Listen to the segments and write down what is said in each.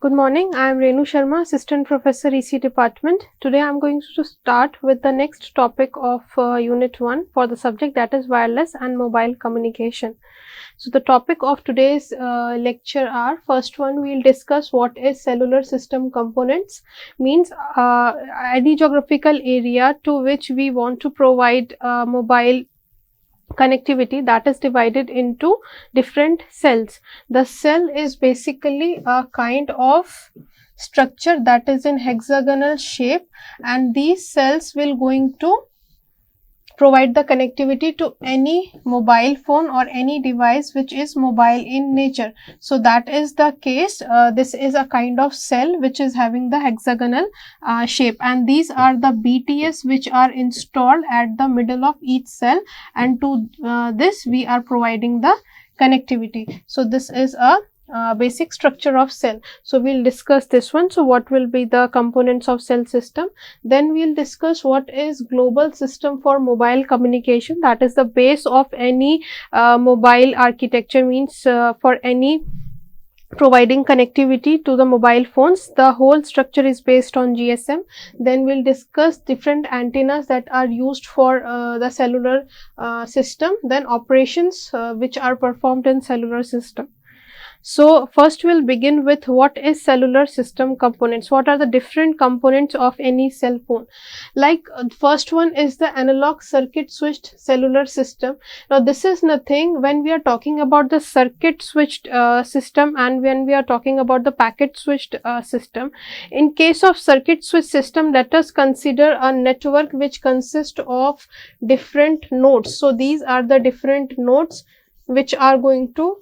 Good morning, I am Renu Sharma, Assistant Professor EC Department. Today I am going to start with the next topic of Unit 1 for the subject, that is wireless and mobile communication. So the topic of today's lecture are, first one we will discuss what is cellular system components, means any geographical area to which we want to provide mobile connectivity, that is divided into different cells. The cell is basically a kind of structure that is in hexagonal shape, and these cells will going to provide the connectivity to any mobile phone or any device which is mobile in nature. So that is the case. This is a kind of cell which is having the hexagonal shape, and these are the BTS which are installed at the middle of each cell, and to this we are providing the connectivity. So this is a basic structure of cell. So we'll discuss this one. So what will be the components of cell system? Then we'll discuss what is global system for mobile communication, that is the base of any mobile architecture, means for any providing connectivity to the mobile phones. The whole structure is based on GSM. Then we'll discuss different antennas that are used for the cellular system, then operations which are performed in cellular system. So first we'll begin with what is cellular system components. What are the different components of any cell phone? Like first one is the analog circuit switched cellular system. Now this is nothing, when we are talking about the circuit switched system and when we are talking about the packet switched system. In case of circuit switched system, let us consider a network which consists of different nodes. So these are the different nodes which are going to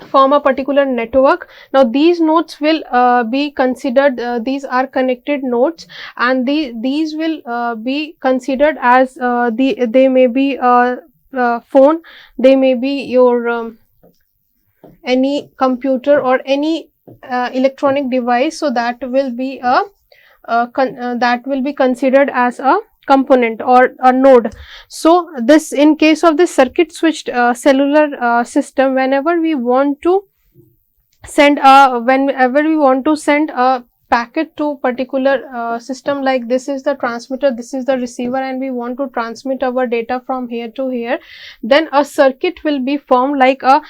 form a particular network. Now these nodes will be considered, these are connected nodes, and these will be considered as they may be a phone, they may be your any computer or any electronic device. So that will be a that will be considered as a component or a node. So this, in case of the circuit switched cellular system, whenever we want to send a packet to particular system, like this is the transmitter, this is the receiver, and we want to transmit our data from here to here, then a circuit will be formed, like a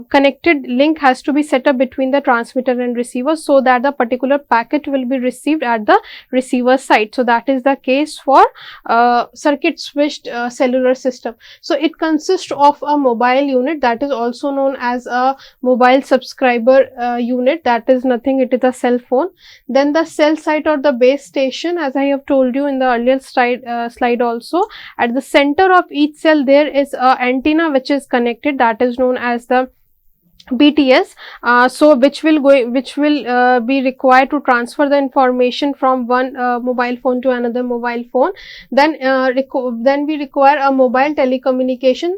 connected link has to be set up between the transmitter and receiver so that the particular packet will be received at the receiver side. So that is the case for circuit switched cellular system. So it consists of a mobile unit, that is also known as a mobile subscriber unit, that is nothing, it is a cell phone. Then the cell site or the base station, as I have told you in the earlier slide also, at the center of each cell there is a antenna which is connected, that is known as the BTS, so which will be required to transfer the information from one mobile phone to another mobile phone. Then we require a mobile telecommunication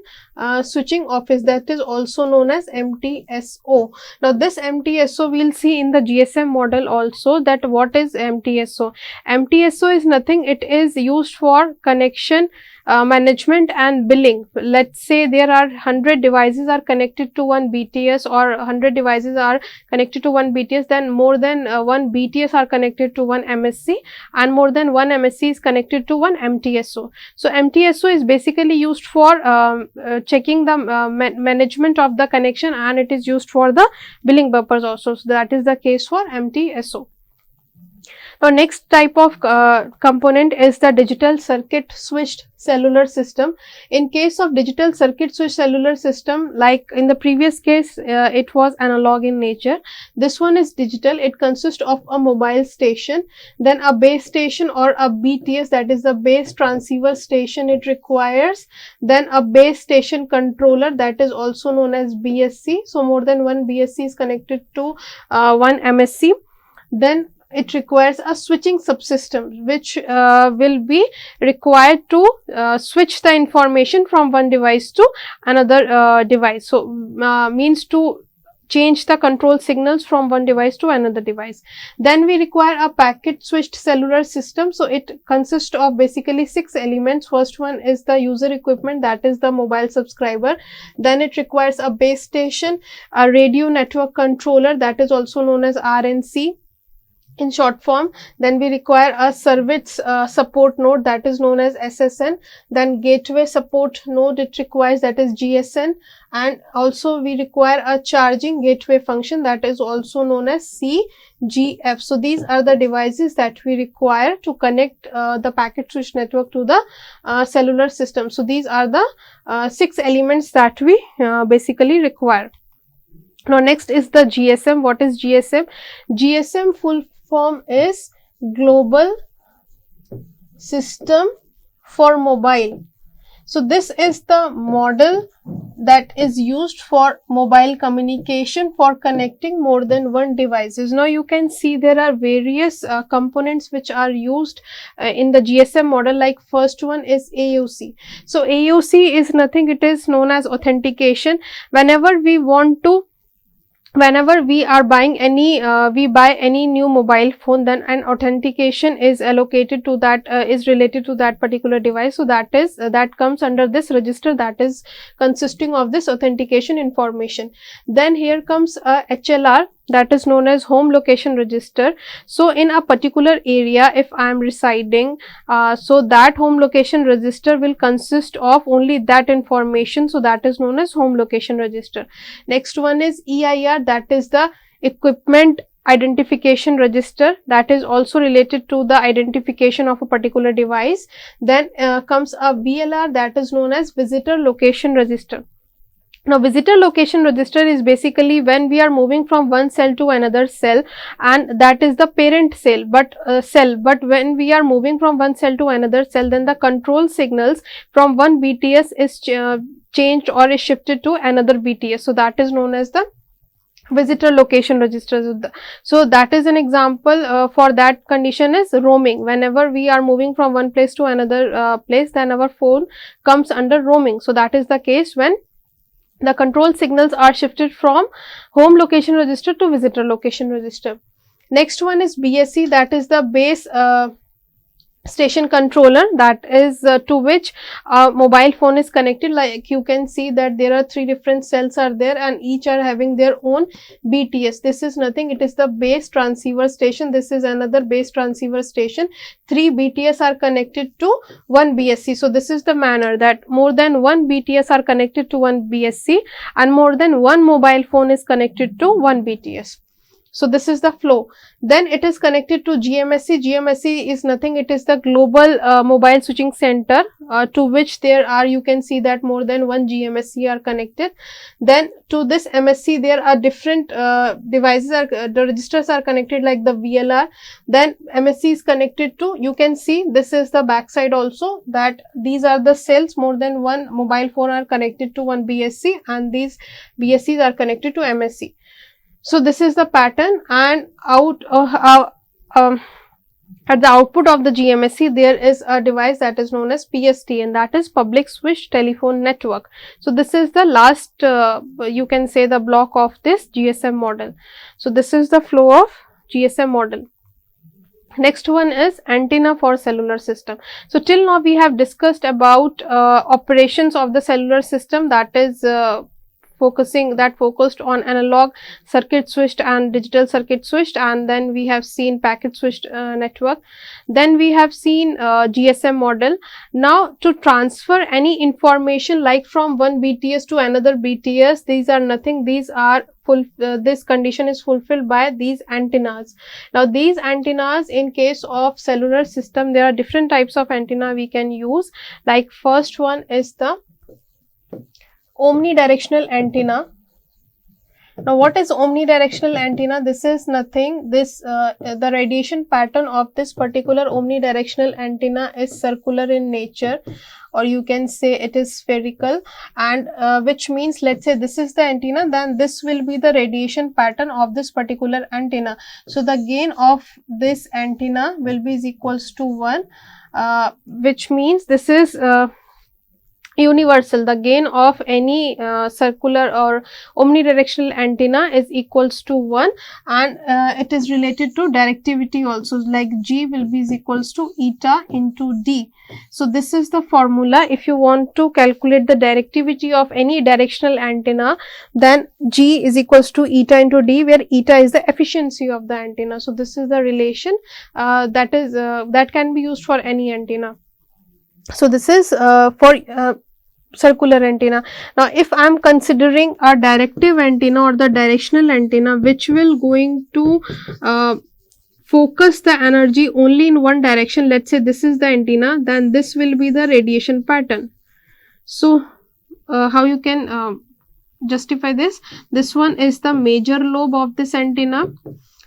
switching office, that is also known as MTSO. Now this MTSO we will see in the GSM model also, that what is MTSO. MTSO is nothing, it is used for connection management and billing. Let's say there are 100 devices are connected to one BTS, or 100 devices are connected to one BTS, then more than one BTS are connected to one MSC, and more than one MSC is connected to one MTSO. So MTSO is basically used for checking the management of the connection, and it is used for the billing purpose also. So that is the case for MTSO. Now next type of component is the digital circuit switched cellular system. In case of digital circuit switched cellular system, like in the previous case it was analog in nature, this one is digital. It consists of a mobile station, then a base station or a BTS, that is the base transceiver station it requires, then a base station controller, that is also known as BSC. So more than one BSC is connected to one MSC. Then it requires a switching subsystem which will be required to switch the information from one device to another device. So means to change the control signals from one device to another device. Then we require a packet switched cellular system. So it consists of basically 6 elements. First one is the user equipment, that is the mobile subscriber. Then it requires a base station, a radio network controller, that is also known as RNC in short form. Then we require a service support node, that is known as SSN. Then gateway support node it requires, that is GSN. And also we require a charging gateway function, that is also known as CGF. So these are the devices that we require to connect the packet switch network to the cellular system. So these are the 6 elements that we basically require. Now next is the GSM. What is GSM? GSM full form is Global System for Mobile. So this is the model that is used for mobile communication for connecting more than one devices. Now you can see there are various components which are used in the GSM model. Like first one is AUC. So AUC is nothing, it is known as authentication. Whenever we are buying any we buy any new mobile phone, then an authentication is allocated to that is related to that particular device. So that comes under this register, that is consisting of this authentication information. Then here comes a HLR, that is known as home location register. So in a particular area, if I am residing, so that home location register will consist of only that information. So that is known as home location register. Next one is EIR, that is the equipment identification register, that is also related to the identification of a particular device. Then comes a VLR, that is known as visitor location register. Now visitor location register is basically when we are moving from one cell to another cell, and that is the parent cell, but when we are moving from one cell to another cell, then the control signals from one BTS is changed or is shifted to another BTS. So that is known as the visitor location register. So that is an example for that condition is roaming. Whenever we are moving from one place to another place, then our phone comes under roaming. So that is the case when the control signals are shifted from home location register to visitor location register. Next one is BSC, that is the base station controller, that is to which mobile phone is connected. Like you can see that there are 3 different cells are there, and each are having their own BTS. This is nothing, it is the base transceiver station. This is another base transceiver station. 3 BTS are connected to one BSC. So this is the manner that more than one BTS are connected to one BSC, and more than one mobile phone is connected to one BTS. So this is the flow. Then it is connected to GMSC. GMSC is nothing, it is the global mobile switching center to which there are, you can see that more than one GMSC are connected. Then to this MSC there are different devices, the registers are connected like the VLR. Then MSC is connected to, you can see this is the back side also, that these are the cells, more than one mobile phone are connected to one BSC, and these BSCs are connected to MSC. So this is the pattern, and at the output of the GMSC there is a device that is known as PST, and that is public switch telephone network. So this is the last you can say the block of this GSM model. So this is the flow of GSM model. Next one is antenna for cellular system. So till now we have discussed about operations of the cellular system, that is focused on analog circuit switched and digital circuit switched, and then we have seen packet switched network. Then we have seen GSM model. Now to transfer any information like from one BTS to another BTS, these are nothing, these are this condition is fulfilled by these antennas. Now these antennas, in case of cellular system, there are different types of antenna we can use. Like first one is the omnidirectional antenna. Now what is omnidirectional antenna? This is nothing, the radiation pattern of this particular omnidirectional antenna is circular in nature, or you can say it is spherical, and which means, let's say this is the antenna, then this will be the radiation pattern of this particular antenna. So the gain of this antenna will be is equals to 1, which means this is universal. The gain of any circular or omnidirectional antenna is equals to 1, and it is related to directivity also, like G will be is equals to eta into D. So this is the formula. If you want to calculate the directivity of any directional antenna, then G is equals to eta into D, where eta is the efficiency of the antenna. So this is the relation that can be used for any antenna. So this is for circular antenna. Now if I am considering a directive antenna or the directional antenna which will going to focus the energy only in one direction, let's say this is the antenna, then this will be the radiation pattern. So how you can justify this? This one is the major lobe of this antenna,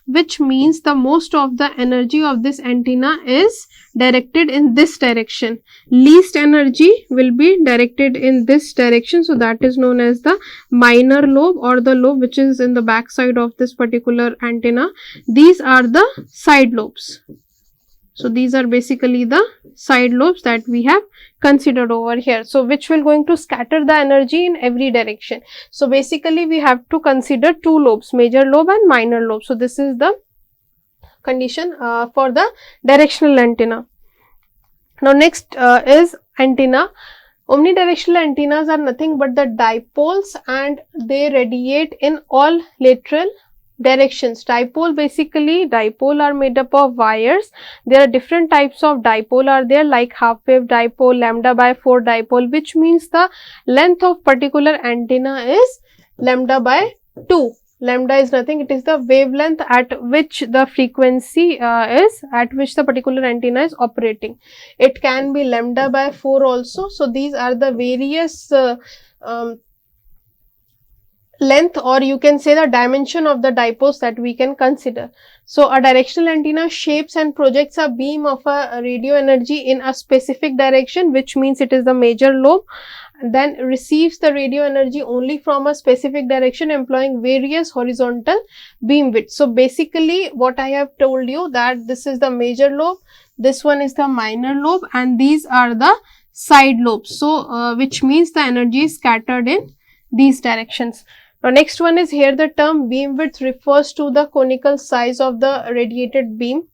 which means the most of the energy of this antenna is directed in this direction. Least energy will be directed in this direction, so that is known as the minor lobe, or the lobe which is in the back side of this particular antenna. These are the side lobes. So these are basically the side lobes that we have considered over here. So which will going to scatter the energy in every direction. So basically we have to consider two lobes, major lobe and minor lobe. So this is the condition for the directional antenna. Now next is antenna. Omnidirectional antennas are nothing but the dipoles, and they radiate in all lateral directions. Dipole are made up of wires. There are different types of dipole are there, like half wave dipole, lambda by 4 dipole, which means the length of particular antenna is lambda by 2. Lambda is nothing, it is the wavelength at which the frequency is at which the particular antenna is operating. It can be lambda by 4 also. So these are the various length, or you can say the dimension of the dipoles that we can consider. So a directional antenna shapes and projects a beam of a radio energy in a specific direction, which means it is the major lobe, then receives the radio energy only from a specific direction employing various horizontal beam widths. So basically what I have told you, that this is the major lobe, this one is the minor lobe, and these are the side lobes. So which means the energy is scattered in these directions. Now next one is here, the term beam width refers to the conical size of the radiated beam.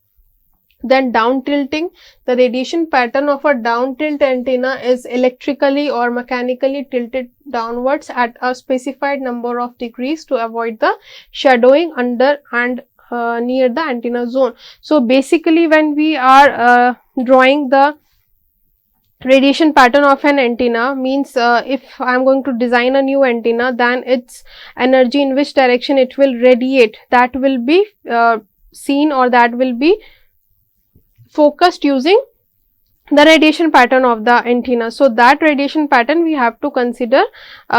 Then down tilting, the radiation pattern of a down tilt antenna is electrically or mechanically tilted downwards at a specified number of degrees to avoid the shadowing under and near the antenna zone. So basically when we are drawing the radiation pattern of an antenna, means if I am going to design a new antenna, then its energy in which direction it will radiate, that will be seen, or that will be focused using the radiation pattern of the antenna. So that radiation pattern we have to consider,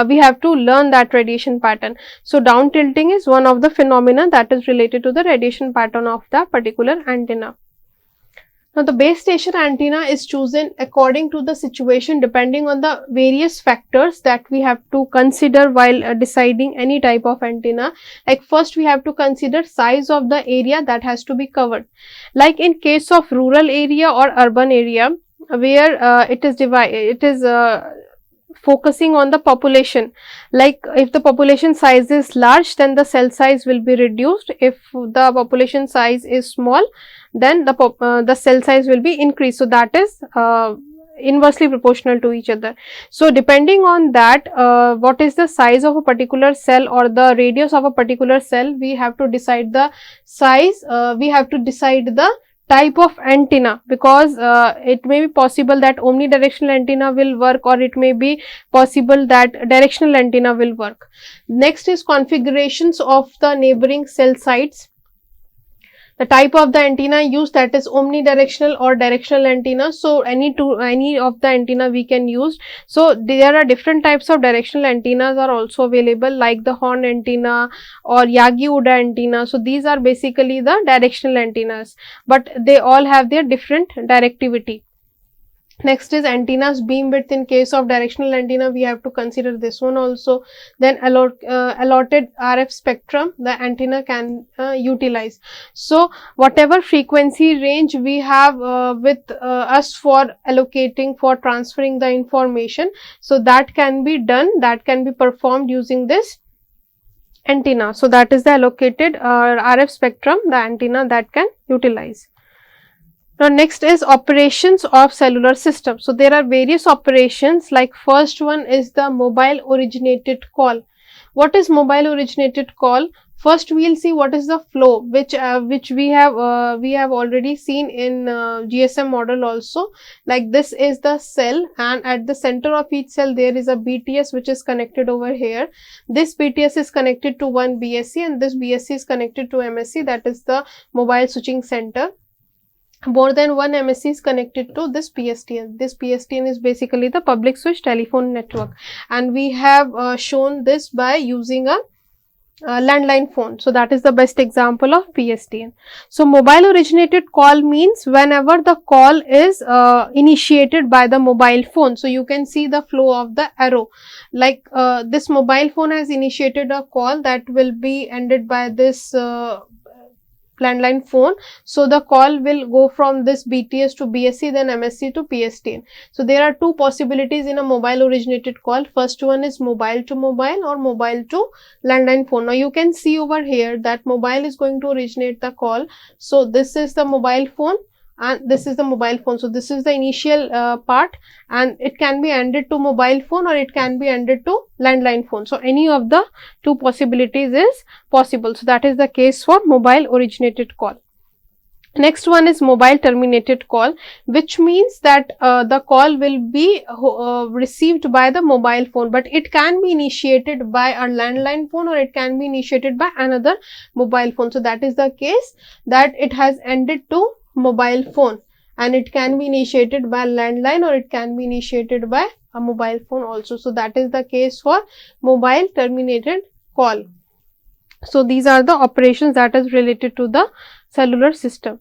we have to learn that radiation pattern. So down tilting is one of the phenomena that is related to the radiation pattern of the particular antenna. Now the base station antenna is chosen according to the situation, depending on the various factors that we have to consider while deciding any type of antenna. Like first we have to consider size of the area that has to be covered. Like in case of rural area or urban area, where it is focusing on the population. Like if the population size is large, then the cell size will be reduced. If the population size is small, then the cell size will be increased. So that is inversely proportional to each other. So depending on that, what is the size of a particular cell or the radius of a particular cell, we have to decide the size, we have to decide the type of antenna, because it may be possible that omnidirectional antenna will work, or it may be possible that directional antenna will work. Next is configurations of the neighboring cell sites. The type of the antenna used, that is omnidirectional or directional antenna. So any of the antenna we can use. So there are different types of directional antennas are also available, like the horn antenna or Yagi-Uda antenna. So these are basically the directional antennas, but they all have their different directivity. Next is antennas beam width. In case of directional antenna, we have to consider this one also. Then allotted RF spectrum the antenna can utilize. So whatever frequency range we have with us for allocating, for transferring the information, so that can be done, that can be performed using this antenna. So that is the allocated RF spectrum, the antenna that can utilize. Now next is operations of cellular system. So there are various operations, like first one is the mobile originated call. What is mobile originated call? First we will see what is the flow, which we have already seen in GSM model also. Like this is the cell, and at the center of each cell there is a BTS which is connected over here. This BTS is connected to one BSC, and this BSC is connected to MSC, that is the mobile switching center. More than one MSC is connected to this PSTN. This PSTN is basically the public switch telephone network, and we have shown this by using a landline phone. So that is the best example of PSTN. So mobile originated call means whenever the call is initiated by the mobile phone. So you can see the flow of the arrow, like this mobile phone has initiated a call that will be ended by this landline phone. So the call will go from this BTS to BSC, then MSC to PSTN. So there are two possibilities in a mobile originated call. First one is mobile to mobile or mobile to landline phone. Now you can see over here that mobile is going to originate the call. So this is the mobile phone and this is the mobile phone. So this is the initial part, and it can be ended to mobile phone or it can be ended to landline phone. So any of the two possibilities is possible. So that is the case for mobile originated call. Next one is mobile terminated call, which means that the call will be received by the mobile phone, but it can be initiated by a landline phone or it can be initiated by another mobile phone. So that is the case that it has ended to mobile phone, and it can be initiated by landline or it can be initiated by a mobile phone also. So that is the case for mobile terminated call. So these are the operations that is related to the cellular system.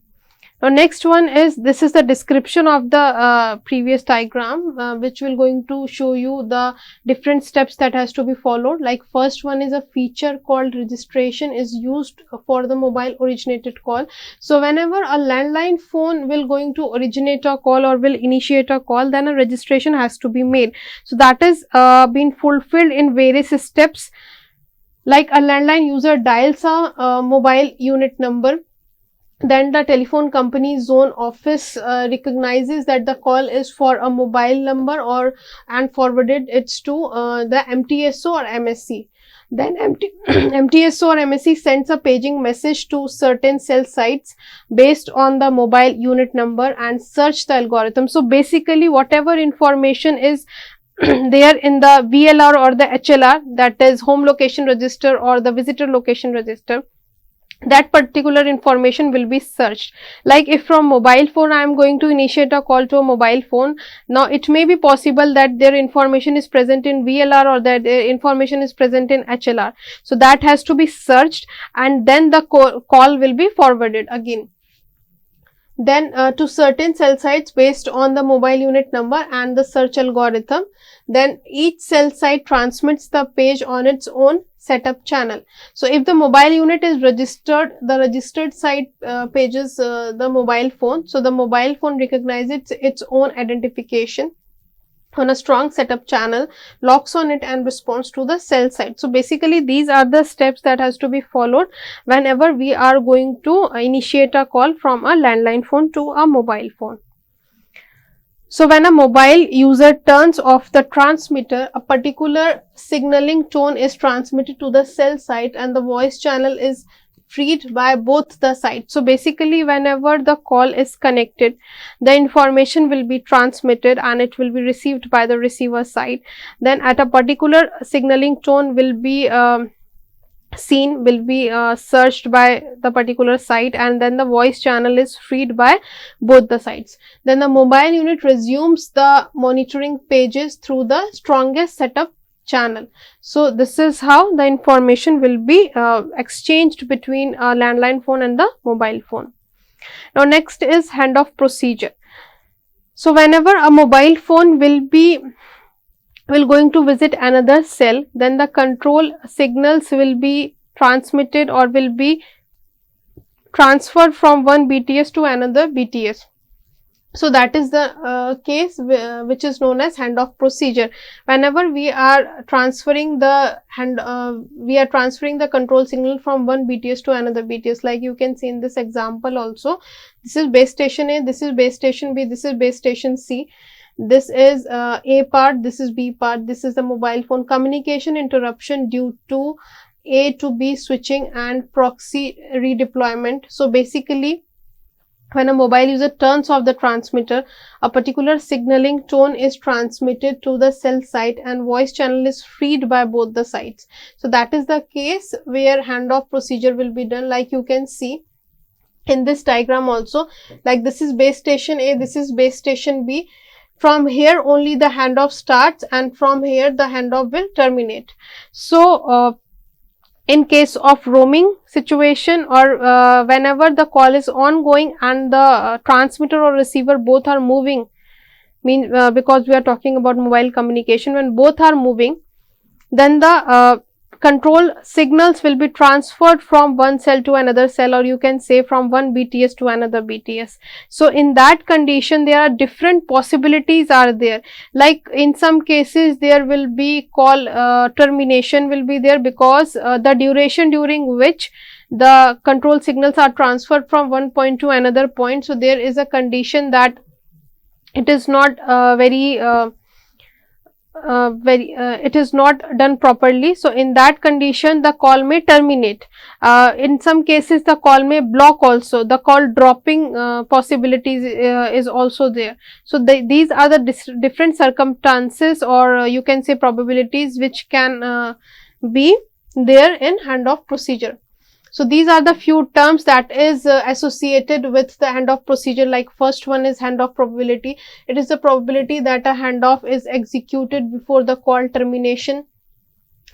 Now next one is, this is the description of the previous diagram, which will going to show you the different steps that has to be followed. Like first one is a feature called registration is used for the mobile originated call. So whenever a landline phone will going to originate a call or will initiate a call, then a registration has to be made. So that is been fulfilled in various steps. Like a landline user dials a mobile unit number, then the telephone company zone office recognizes that the call is for a mobile number and forwarded it to the MTSO or MSC. Then MTSO or MSC sends a paging message to certain cell sites based on the mobile unit number and search the algorithm. So basically whatever information is there in the VLR or the HLR, that is home location register or the visitor location register, that particular information will be searched. Like if from mobile phone I am going to initiate a call to a mobile phone, now it may be possible that their information is present in VLR or that their information is present in HLR. So that has to be searched, and then the call will be forwarded again. Then to certain cell sites based on the mobile unit number and the search algorithm. Then each cell site transmits the page on its own setup channel. So if the mobile unit is registered, the registered site pages the mobile phone. So the mobile phone recognizes its own identification on a strong setup channel, locks on it and responds to the cell site. So basically these are the steps that has to be followed whenever we are going to initiate a call from a landline phone to a mobile phone. So when a mobile user turns off the transmitter, a particular signaling tone is transmitted to the cell site and the voice channel is freed by both the sides. So basically whenever the call is connected, the information will be transmitted and it will be received by the receiver side. Then at a particular signaling tone will be searched by the particular site, and then the voice channel is freed by both the sides. Then the mobile unit resumes the monitoring pages through the strongest setup channel. So this is how the information will be exchanged between a landline phone and the mobile phone. Now next is handoff procedure. So whenever a mobile phone will going to visit another cell, then the control signals will be transmitted or will be transferred from one BTS to another BTS. So that is the case which is known as handoff procedure. Whenever we are transferring the control signal from one BTS to another BTS, like you can see in this example also, this is base station A, this is base station B, this is base station C. This is A part, this is B part, this is the mobile phone. Communication interruption due to A to B switching and proxy redeployment. So basically, when a mobile user turns off the transmitter, a particular signaling tone is transmitted to the cell site and voice channel is freed by both the sides. So that is the case where handoff procedure will be done, like you can see in this diagram also. Like this is base station A, this is base station B. From here only the handoff starts and from here the handoff will terminate. So in case of roaming situation or whenever the call is ongoing and the transmitter or receiver both are moving, because we are talking about mobile communication, when both are moving, then the control signals will be transferred from one cell to another cell, or you can say from one BTS to another BTS. So in that condition there are different possibilities are there. Like in some cases there will be call termination will be there, because the duration during which the control signals are transferred from one point to another point, so there is a condition that it is not it is not done properly. So in that condition the call may terminate. In some cases the call may block also, the call dropping possibilities is also there. So these are the different circumstances, or you can say probabilities, which can be there in handoff procedure. So these are the few terms that is associated with the handoff procedure. Like first one is handoff probability. It is the probability that a handoff is executed before the call termination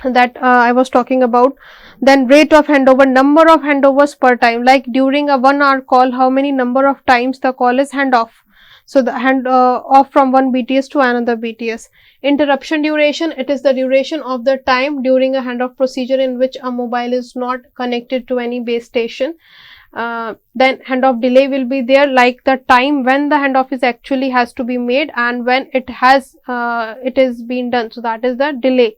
that I was talking about. Then rate of handover, number of handovers per time, like during a 1 hour call, how many number of times the call is handoff. So the hand off from one BTS to another BTS. Interruption duration, it is the duration of the time during a handoff procedure in which a mobile is not connected to any base station. Then handoff delay will be there, like the time when the handoff is actually has to be made and when it is been done. So that is the delay.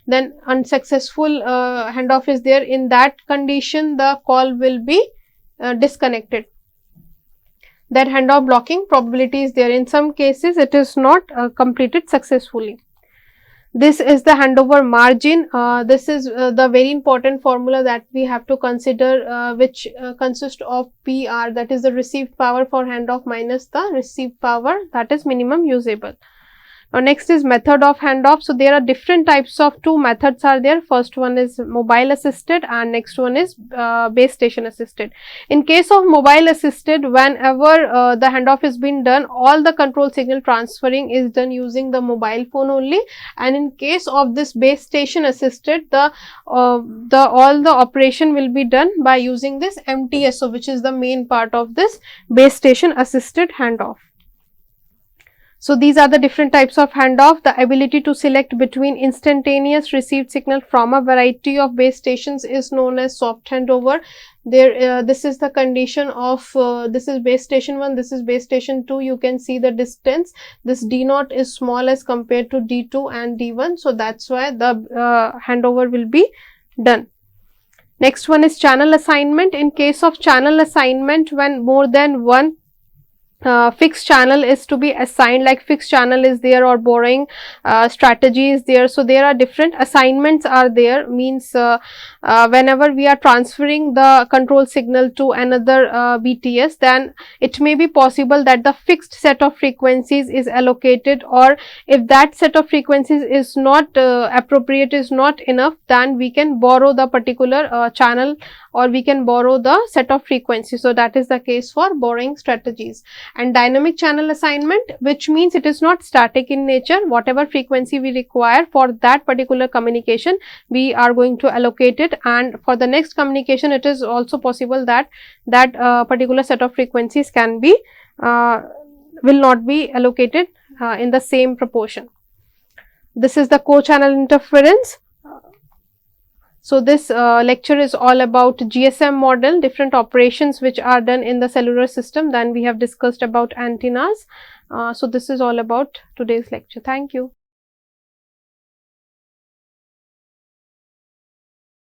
Then unsuccessful handoff is there. In that condition the call will be disconnected. That handoff blocking probability is there. In some cases it is not completed successfully. This is the handover margin. This is the very important formula that we have to consider, which consists of PR, that is the received power for handoff, minus the received power, that is minimum usable. Now next is method of handoff. So there are different types of two methods are there. First one is mobile assisted and next one is base station assisted. In case of mobile assisted, whenever the handoff is being done, all the control signal transferring is done using the mobile phone only. And in case of this base station assisted, all the operation will be done by using this MTSO, which is the main part of this base station assisted handoff. So these are the different types of handoff. The ability to select between instantaneous received signal from a variety of base stations is known as soft handover. This is the condition of this is base station 1, this is base station 2. You can see the distance. This D0 is small as compared to D2 and D1. So that's why the handover will be done. Next one is channel assignment. In case of channel assignment, when more than one fixed channel is to be assigned, like fixed channel is there or borrowing strategy is there. So there are different assignments are there, means whenever we are transferring the control signal to another BTS, then it may be possible that the fixed set of frequencies is allocated, or if that set of frequencies is not appropriate, is not enough, then we can borrow the particular channel, or we can borrow the set of frequencies. So that is the case for borrowing strategies. And dynamic channel assignment, which means it is not static in nature. Whatever frequency we require for that particular communication, we are going to allocate it, and for the next communication it is also possible that that particular set of frequencies can be will not be allocated in the same proportion. This is the co-channel interference. So, this lecture is all about GSM model, different operations which are done in the cellular system. Then we have discussed about antennas. So, this is all about today's lecture. Thank you.